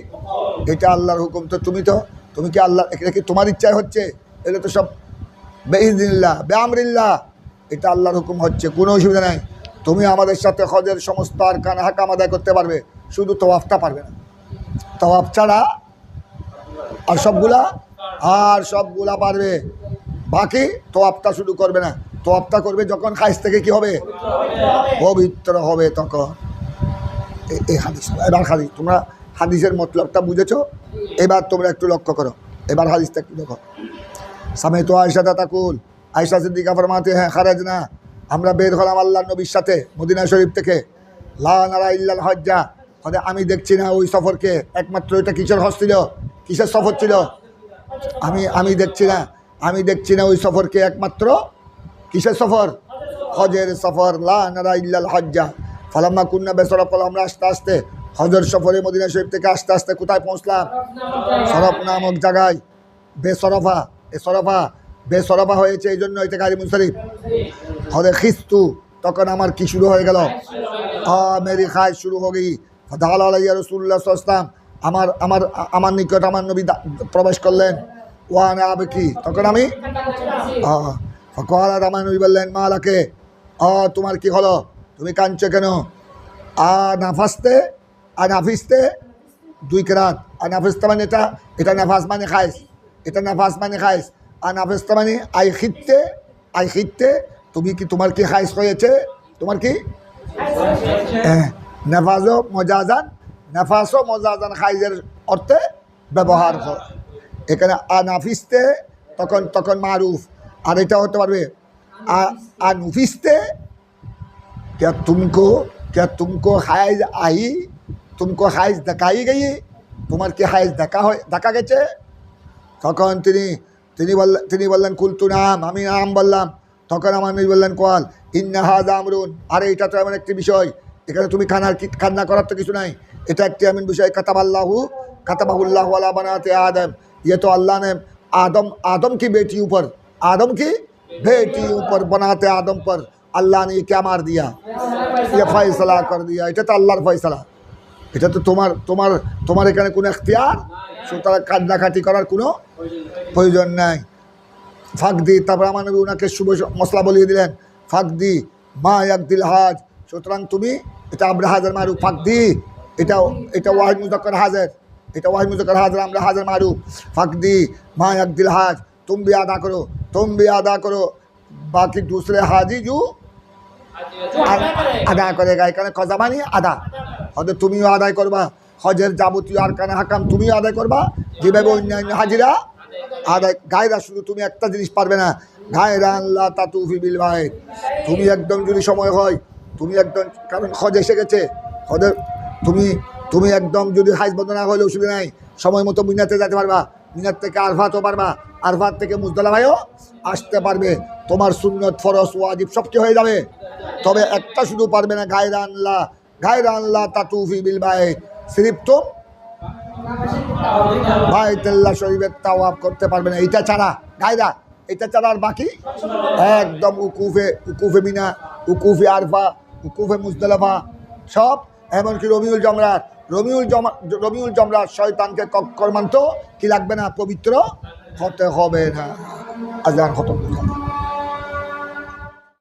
এটা আল্লাহর হুকুম। তো তুমি কি আল্লাহ, এটা কি তোমার ইচ্ছায় হচ্ছে? এটা তো সব বেইজনিল্লাহ বেআমরিল্লাহ, এটা আল্লাহর হুকুম হচ্ছে, কোনো অসুবিধা নাই। তুমি আমাদের সাথে হজের সমস্ত আরকান হাকাম আদায় করতে পারবে, শুধু তওয়াফটা পারবে না। তওয়াফ ছাড়া আর সবগুলা পারবে, বাকি তওয়াফটা শুরু করবে না। তওয়াফটা করবে যখন হাইজ থেকে কি হবে, পবিত্র হবে তখন। এই হাদিস, এবার হাদিস, তোমরা হাদিসের মতলবটা বুঝেছো, এবার তোমরা একটু লক্ষ্য করো, এবার হাদিসটা একটু দেখো। সামিতু আয়েশা তাকুল, আয়েশা সিদ্দিকা ফরমাতে হ্যাঁ, খারাজনা, আমরা বের হলাম আল্লাহর নবীর সাথে মদিনা শরীফ থেকে, লা নারা ইল্লাল হজ্জা, আমি দেখছি না ওই সফরকে, একমাত্র এটা কিসের হজ ছিল, কিসের সফর ছিল, আমি দেখছি না ওই সফরকে, একমাত্র কিসের সফর, হজের সফর। লা নারা ইল্লাল হজ্জা ফালাম্মা কুন্না বেসরফল, আমরা আস্তে আস্তে হজের সফরে মদিনা শরীফ থেকে আস্তে আস্তে কোথায় পৌঁছলাম, সরফ নামক জায়গায়। বেসরফা হয়েছে এই জন্য এটা গাড়ি মুনসারিফ। হরে খিস্তু, তখন আমার কি শুরু হয়ে গেল, মেরি খায় শুরু হয়ে গই। দাল আলাইয়া রাসূলুল্লাহ সাল্লাল্লাহু আলাইহি ওয়াসাল্লাম, আমার নিকট আমার নবী প্রবেশ করলেন। ওয়ানা আবকি, তখন আমি ফকালাত, আমার নবী বললেন, মা লাকে, তোমার কি হলো, তুমি কাঁদছো কেন? নাফিস্তে দুই কেরাত, নাফিস্তা মানে এটা নাফাস মানে খাইস, এটা নাফাস মানে খাইস, আর নাফিস্তা মানে আই খিত্তে, তুমি কি, তোমার কি খাইস হয়েছে, তোমার কি নাফাসও মজাজান খাইজের অর্থে ব্যবহার হয় এখানে। নাফিস্তে তখন মারুফ, আর এটা হতে পারবে নুফিস্তে, क्या तुमको हाइज आई, तुमको हाइज দেখাই গই, তোমার কি হাইজ দেখা গেছে? তখন তিনি বললেন কুলতু নাম, আমি নাম বললাম। তখন আমার নবী বললেন, কল ইন্না হাযা আমরুন, আরে এটা তো এমন একটি বিষয়, এখানে তুমি কান্না করার তো কিছু নাই, এটা একটি এমন বিষয়, কাতাবাহুল্লাহু আলা বানাতে আদম, ये तो अल्लाह ने आदम की बेटी ऊपर बनाते आदम पर अल्लाह ने ये क्या मार दिया, ये फैसला कर दिया, এটা তো আল্লাহর ফয়সালা, এটা তো তোমার এখানে কোনো এখতিয়ার, সুতরাং কান্নাকাটি করার কোনো প্রয়োজন নাই। ফাকদি, তারপর আমার নবী ওনাকে শুভ মশলা বলিয়ে দিলেন, ফাকদি মা ইয়াকদিল হাজ, সুতরাং তুমি, এটা আমরা হাজার মারু, ফাকদি এটা ওয়াহিদ মুজাক্কার হাজার, এটা ওয়াহিদ মুজাক্কার হাজার, আমরা হাজার মারু, ফাকদি মা ইয়াকদিল হাজ, तुम भी अदा करो, बाकी दूसरे हाजी जो আদা করেগা, এখানে কজা মানে আদা, হয়তো তুমিও আদায় করবা, হজের যাবতীয় আরকান হাকাম তুমিও আদায় করবা, যেভাবে অন্যান্য হাজিরা আদায়। গায়রা, শুধু তুমি একটা জিনিস পারবে না, গায়রা আল্লাহ তাতুফি বিল বাইত, তুমি একদম যদি সময় হয়, তুমি একদম, কারণ হজ এসে গেছে, হজের তুমি একদম যদি হাইজ বন্ধ না হলে অসুবিধা নাই, সময় মতো মিনাতে যেতে পারবা, মিনাত থেকে আরফাতও পারবা, আরফাত থেকে মুজদালিফায়ও আসতে পারবে, তোমার সুন্নত ফরজ ওয়াজিব সবটি হয়ে যাবে। তবে একটা শুধু পারবে না, গায়রা আল্লাহ তাতুফি বিল বাইত, সিরিফ তো বাইতুল্লাহ শরীফের তাওয়াফ করতে পারবে না, এটা ছাড়া গায়রা, এটা ছাড়া আর বাকি একদম উকুফে মিনা, উকুফে আরফা, উকুফে মুজদালিফা সব, এমনকি রবিউল জমরাত, রবিউল জমরা শয়তানকে কর্মান্ত কি লাগবে না, পবিত্র হতে হবে না। আজান খতম।